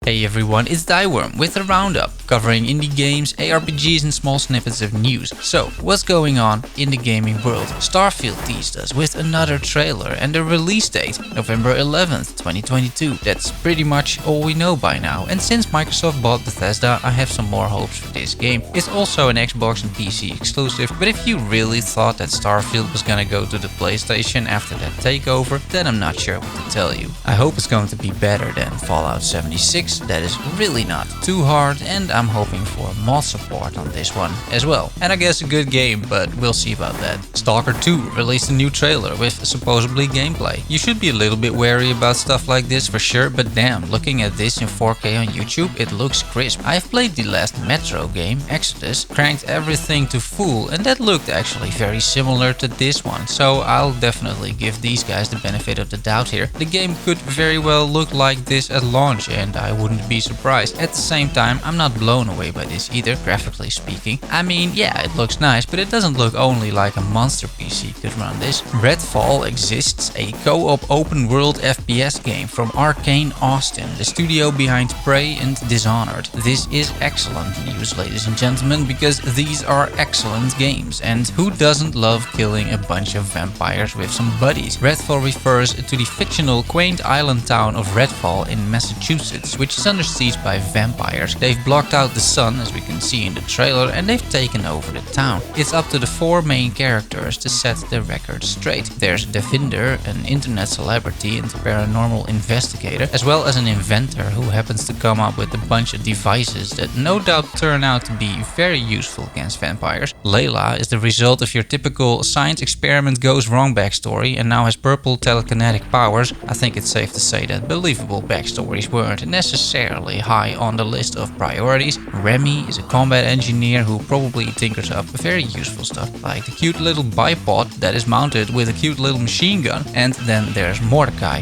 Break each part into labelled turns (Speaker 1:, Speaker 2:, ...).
Speaker 1: Hey everyone, it's Thyworm with a roundup covering indie games, ARPGs and small snippets of news. So, what's going on in the gaming world? Starfield teased us with another trailer and a release date, November 11th, 2022. That's pretty much all we know by now, and since Microsoft bought Bethesda, I have some more hopes for this game. It's also an Xbox and PC exclusive, but if you really thought that Starfield was gonna go to the PlayStation after that takeover, then I'm not sure what to tell you. I hope it's going to be better than Fallout 76, that is really not too hard, and I'm hoping for mod support on this one as well. And I guess a good game, but we'll see about that. STALKER 2 released a new trailer with supposedly gameplay. You should be a little bit wary about stuff like this for sure, but damn, looking at this in 4K on YouTube, it looks crisp. I've played the last Metro game, Exodus, cranked everything to full, and that looked actually very similar to this one, so I'll definitely give these guys the benefit of the doubt here. The game could very well look like this at launch, and I wouldn't be surprised. At the same time, I'm not blown away by this either, graphically speaking. I mean, yeah, it looks nice, but it doesn't look only like a monster PC could run this. Redfall exists, a co-op open world FPS game from Arcane Austin, the studio behind Prey and Dishonored. This is excellent news, ladies and gentlemen, because these are excellent games, and who doesn't love killing a bunch of vampires with some buddies? Redfall refers to the fictional quaint island town of Redfall in Massachusetts, which is under siege by vampires. They've blocked out the sun, as we can see in the trailer, and they've taken over the town. It's up to the four main characters to set the record straight. There's Devinder, an internet celebrity and paranormal investigator, as well as an inventor who happens to come up with a bunch of devices that no doubt turn out to be very useful against vampires. Layla is the result of your typical science experiment goes wrong backstory and now has purple telekinetic powers. I think it's safe to say that believable backstories weren't necessarily high on the list of priorities. Remy is a combat engineer who probably tinkers up very useful stuff like the cute little bipod that is mounted with a cute little machine gun. And then there's Mordecai,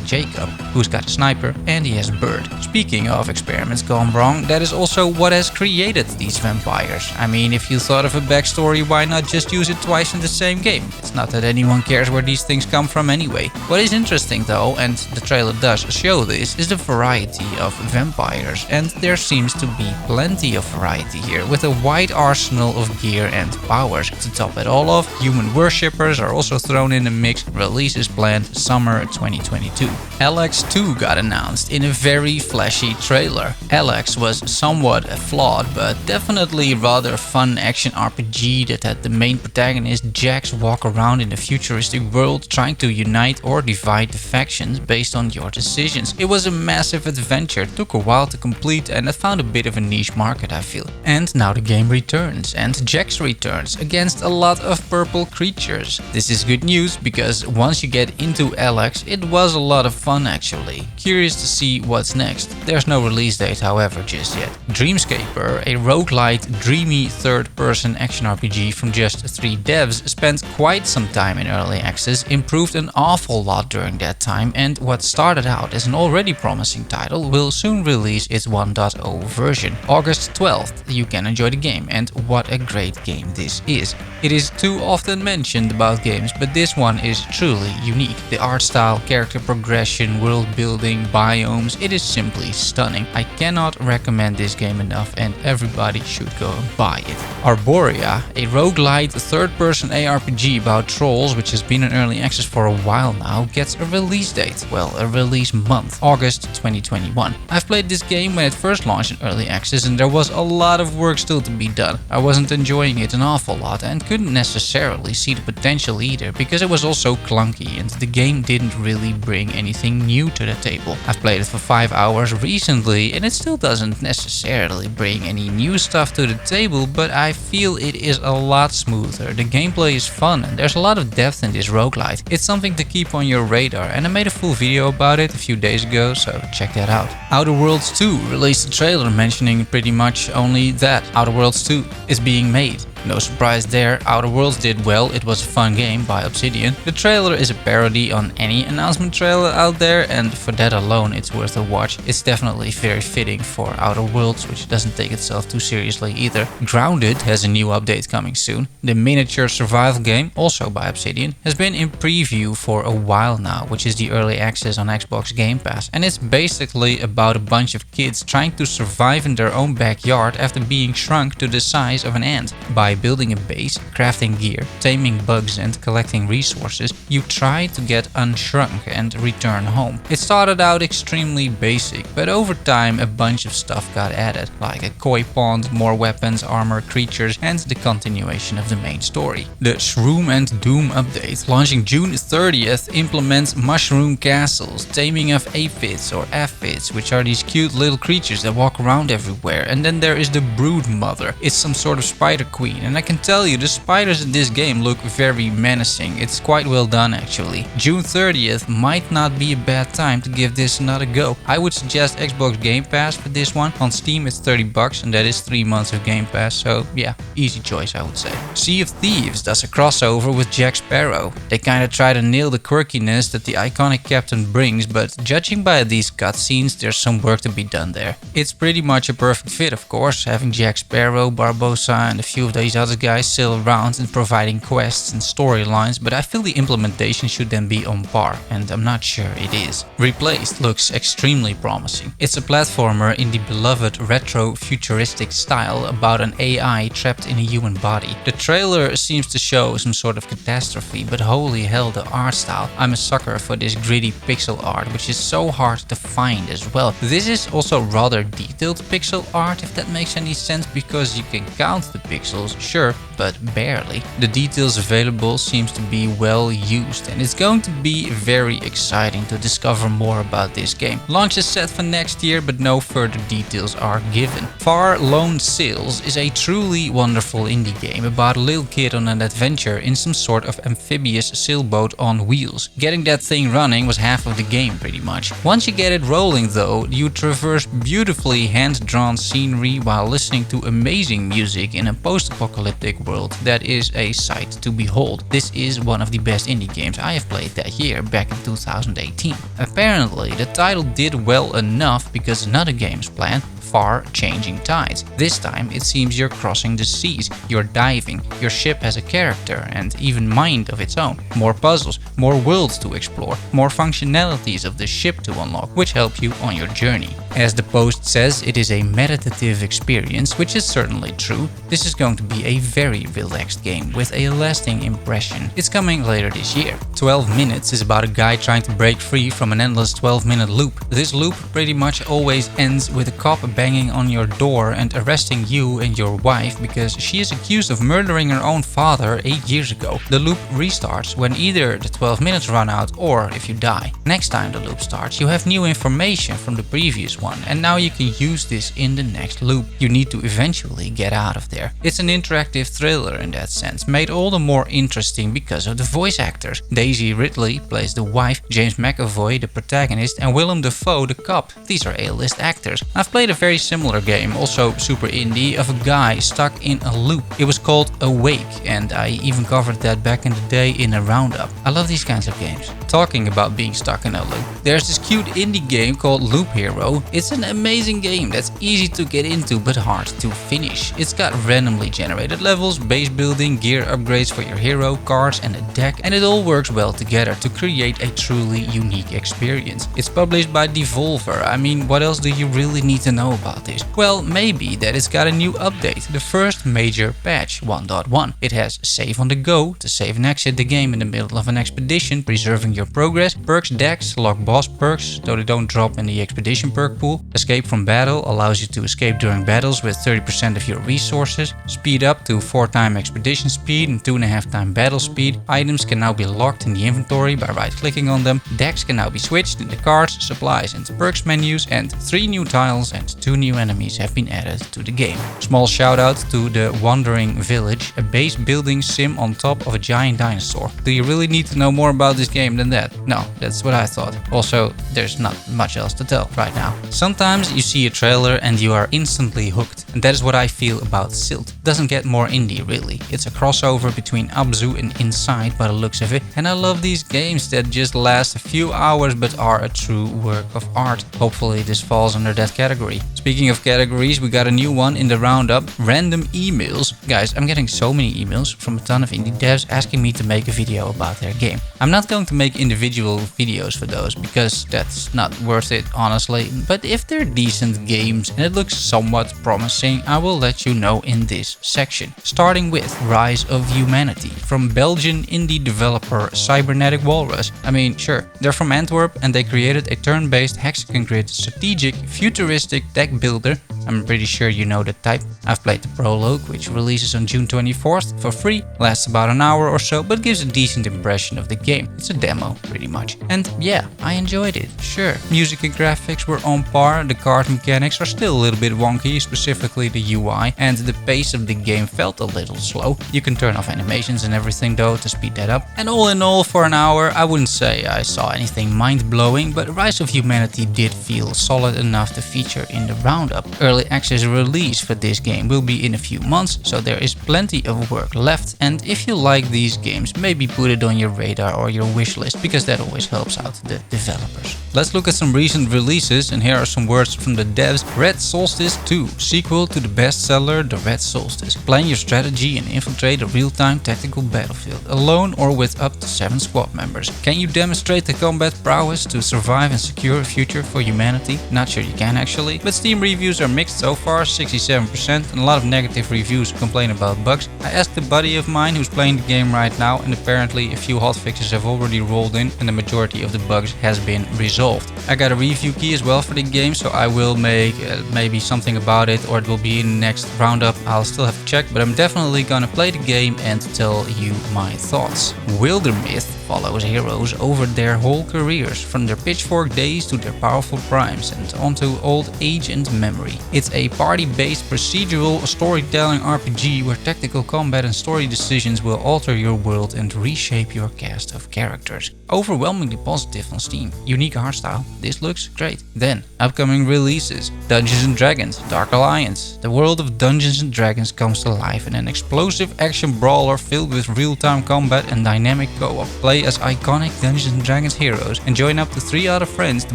Speaker 1: Jacob, who's got a sniper and he has a bird. Speaking of experiments gone wrong, that is also what has created these vampires. I mean, if you thought of a backstory, why not just use it twice in the same game? It's not that anyone cares where these things come from anyway. What is interesting though, and the trailer does show this, is the variety of vampires, and there seems to be plenty of variety here, with a wide arsenal of gear and powers. To top it all off, human worshippers are also thrown in the mix. Release is planned summer 2022. ELEX 2 got announced in a very flashy trailer. ELEX was somewhat flawed, but definitely rather fun action RPG that had the main protagonist Jax walk around in a futuristic world trying to unite or divide the factions based on your decisions. It was a massive adventure, took a while to complete, and it found a bit of a niche market, I feel. And now the game returns, and Jax returns against a lot of purple creatures. This is good news, because once you get into ELEX, it was a lot of fun actually. Curious to see what's next. There's no release date however just yet. Dreamscaper, a roguelite, dreamy third-person action RPG from just 3 devs, spent quite some time in early access, improved an awful lot during that time, and what started out as an already promising title will soon release its 1.0 version. August 12th, you can enjoy the game, and what a great game this is. It is too often mentioned about games, but this one is truly unique. The art style, character progression, world building, biomes, it is simply stunning. I cannot recommend this game enough, and everybody should go and buy it. Arboria, a roguelite third-person ARPG about trolls, which has been in early access for a while now, gets a release date. Well, a release month, August 2021. I've played this game when it first launched in early access, and there was a lot of work still to be done. I wasn't enjoying it an awful lot and couldn't necessarily see the potential either, because it was also clunky and the game didn't really bring anything new to the table. I've played it for 5 hours recently and it still doesn't necessarily bring any new stuff to the table, but I feel it is a lot smoother. The gameplay is fun and there's a lot of depth in this roguelite. It's something to keep on your radar, and I made a full video about it a few days ago, so check that out. Outer Worlds 2 released a trailer mentioning pretty much only that. Outer Worlds 2 is being made. No surprise there, Outer Worlds did well, it was a fun game by Obsidian. The trailer is a parody on any announcement trailer out there, and for that alone it's worth a watch. It's definitely very fitting for Outer Worlds, which doesn't take itself too seriously either. Grounded has a new update coming soon. The miniature survival game, also by Obsidian, has been in preview for a while now, which is the early access on Xbox Game Pass, and it's basically about a bunch of kids trying to survive in their own backyard after being shrunk to the size of an ant. By building a base, crafting gear, taming bugs and collecting resources, you try to get unshrunk and return home. It started out extremely basic, but over time a bunch of stuff got added, like a koi pond, more weapons, armor, creatures, and the continuation of the main story. The Shroom and Doom update, launching June 30th, implements mushroom castles, taming of aphids or aphids, which are these cute little creatures that walk around everywhere. And then there is the Brood Mother. It's some sort of spider queen, and I can tell you the spiders in this game look very menacing. It's quite well done actually. June 30th might not be a bad time to give this another go. I would suggest Xbox Game Pass for this one. On Steam it's $30 and that is 3 months of Game Pass, so yeah, easy choice I would say. Sea of Thieves does a crossover with Jack Sparrow. They kinda try to nail the quirkiness that the iconic captain brings, but judging by these cutscenes there's some work to be done there. It's pretty much a perfect fit of course, having Jack Sparrow, Barbossa and a few of these other guys still around and providing quests and storylines, but I feel the implementation should then be on par, and I'm not sure it is. Replaced looks extremely promising. It's a platformer in the beloved retro futuristic style about an AI trapped in a human body. The trailer seems to show some sort of catastrophe, but holy hell the art style. I'm a sucker for this gritty pixel art, which is so hard to find as well. This is also rather detailed pixel art, if that makes any sense, because you can count the pixels, sure, but barely. The details available seems to be well used, and it's going to be very exciting to discover more about this game. Launch is set for next year, but no further details are given. Far Lone Sails is a truly wonderful indie game about a little kid on an adventure in some sort of amphibious sailboat on wheels. Getting that thing running was half of the game pretty much. Once you get it rolling though, you traverse beautifully hand-drawn scenery while listening to amazing music in a post-apocalyptic world that is a sight to behold. This is one of the best indie games I have played that year, back in 2018. Apparently the title did well enough because another game's planned, Far Changing Tides. This time it seems you're crossing the seas, you're diving, your ship has a character and even mind of its own. More puzzles, more worlds to explore, more functionalities of the ship to unlock, which help you on your journey. As the post says, it is a meditative experience, which is certainly true. This is going to be a very relaxed game with a lasting impression. It's coming later this year. 12 Minutes is about a guy trying to break free from an endless 12-minute loop. This loop pretty much always ends with a cop banging on your door and arresting you and your wife because she is accused of murdering her own father 8 years ago. The loop restarts when either the 12 minutes run out or if you die. Next time the loop starts, you have new information from the previous one, and now you can use this in the next loop. You need to eventually get out of there. It's an interactive thriller in that sense, made all the more interesting because of the voice actors. Daisy Ridley plays the wife, James McAvoy the protagonist, and Willem Dafoe the cop. These are A-list actors. I've played a very similar game, also super indie, of a guy stuck in a loop. It was called Awake, and I even covered that back in the day in a roundup. I love these kinds of games. Talking about being stuck in a loop, there's this cute indie game called Loop Hero. It's an amazing game that's easy to get into but hard to finish. It's got randomly generated levels, base building, gear upgrades for your hero, cards and a deck, and it all works well together to create a truly unique experience. It's published by Devolver. I mean, what else do you really need to know about this? Well, maybe that it's got a new update, the first major patch, 1.1. It has save on the go to save and exit the game in the middle of an expedition, preserving your progress, perks, decks, lock boss perks, though they don't drop in the expedition perk pool. Escape from battle allows you to escape during battles with 30% of your resources. Speed up to 4x expedition speed and 2.5x battle speed. Items can now be locked in the inventory by right-clicking on them. Decks can now be switched in the cards, supplies and perks menus, and 3 new tiles and 2 new enemies have been added to the game. Small shout out to the Wandering Village, a base building sim on top of a giant dinosaur. Do you really need to know more about this game than that? No, that's what I thought. Also, there's not much else to tell right now. Sometimes you see a trailer and you are instantly hooked, and that is what I feel about Silt. Doesn't get more indie really. It's a crossover between Abzu and Inside by the looks of it, and I love these games that just last a few hours but are a true work of art. Hopefully this falls under that category. Speaking of categories, we got a new one in the roundup, random emails. Guys, I'm getting so many emails from a ton of indie devs asking me to make a video about their game. I'm not going to make individual videos for those because that's not worth it, honestly, but if they're decent games and it looks somewhat promising, I will let you know in this section. Starting with Rise of Humanity from Belgian indie developer Cybernetic Walrus. I mean, sure, they're from Antwerp and they created a turn-based hexagon grid strategic futuristic deck builder. I'm pretty sure you know the type. I've played the prologue, which releases on June 24th for free, lasts about an hour or so, but gives a decent impression of the game. It's a demo, pretty much. And yeah, I enjoyed it, sure. Music and graphics were on par, the card mechanics are still a little bit wonky, specifically the UI, and the pace of the game felt a little slow. You can turn off animations and everything though to speed that up. And all in all, for an hour, I wouldn't say I saw anything mind-blowing, but Rise of Humanity did feel solid enough to feature in the roundup. Early access release for this game will be in a few months, so there is plenty of work left, and if you like these games, maybe put it on your radar or your wishlist, because that always helps out the developers. Let's look at some recent releases, and here are some words from the devs. Red Solstice 2, sequel to the bestseller The Red Solstice. Plan your strategy and infiltrate a real-time tactical battlefield, alone or with up to 7 squad members. Can you demonstrate the combat prowess to survive and secure a future for humanity? Not sure you can actually, but Steam reviews are mixed so far, 67%, and a lot of negative reviews complain about bugs. I asked a buddy of mine who's playing the game right now, and apparently a few hotfixes have already rolled in and the majority of the bugs has been resolved. I got a review key as well for the game, so I will make maybe something about it, or it will be in the next roundup. I'll still have to check, but I'm definitely gonna play the game and tell you my thoughts. Wildermyth follows heroes over their whole careers, from their pitchfork days to their powerful primes and onto old age and memory. It's a party-based procedural storytelling RPG where tactical combat and story decisions will alter your world and reshape your cast of characters. Overwhelmingly positive on Steam. Unique art style. This looks great. Then, upcoming releases. Dungeons & Dragons Dark Alliance. The world of Dungeons & Dragons comes to life in an explosive action brawler filled with real-time combat and dynamic co-op. Play as iconic Dungeons & Dragons heroes and join up to 3 other friends to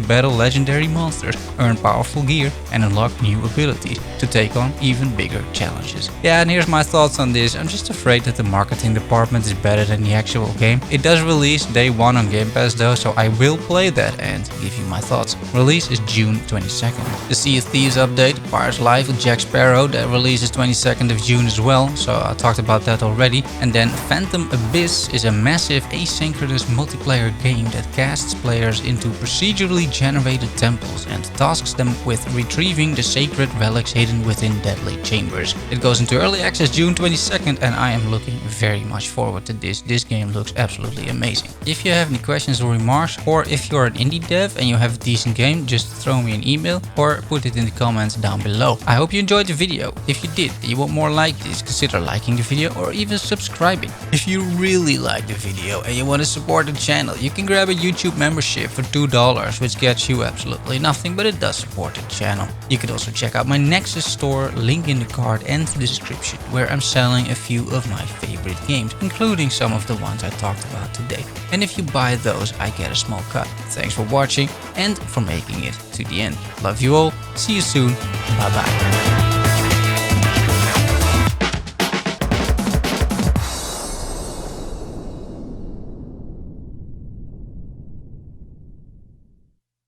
Speaker 1: battle legendary monsters, earn powerful gear and unlock new abilities to take on even bigger challenges. Yeah, and here's my thoughts on this. I'm just afraid that the marketing department is better than the actual game. It does release day 1 on Game Pass though, so I will play that and give you my thoughts. Release is June 22nd. The Sea of Thieves update, Pirates Live with Jack Sparrow, that releases 22nd of June as well, so I talked about that already. And then Phantom Abyss is a massive asynchronous multiplayer game that casts players into procedurally generated temples and tasks them with retrieving the sacred relics hidden within deadly chambers. It goes into early access June 22nd and I am looking very much forward to this. This game looks absolutely amazing. If you have any questions or remarks, or if you're an indie dev and you have a decent game, just throw me an email or put it in the comments down below. I hope you enjoyed the video. If you did and you want more like this, consider liking the video or even subscribing. If you really like the video and you want to support the channel, you can grab a YouTube membership for $2, which gets you absolutely nothing, but it does support the channel. You can also check out my Nexus store, link in the card and the description, where I'm selling a few of my favorite games, including some of the ones I talked about today. And if you buy those, I get a small cut. Thanks for watching and for making it to the end. Love you all. See you soon. Bye bye.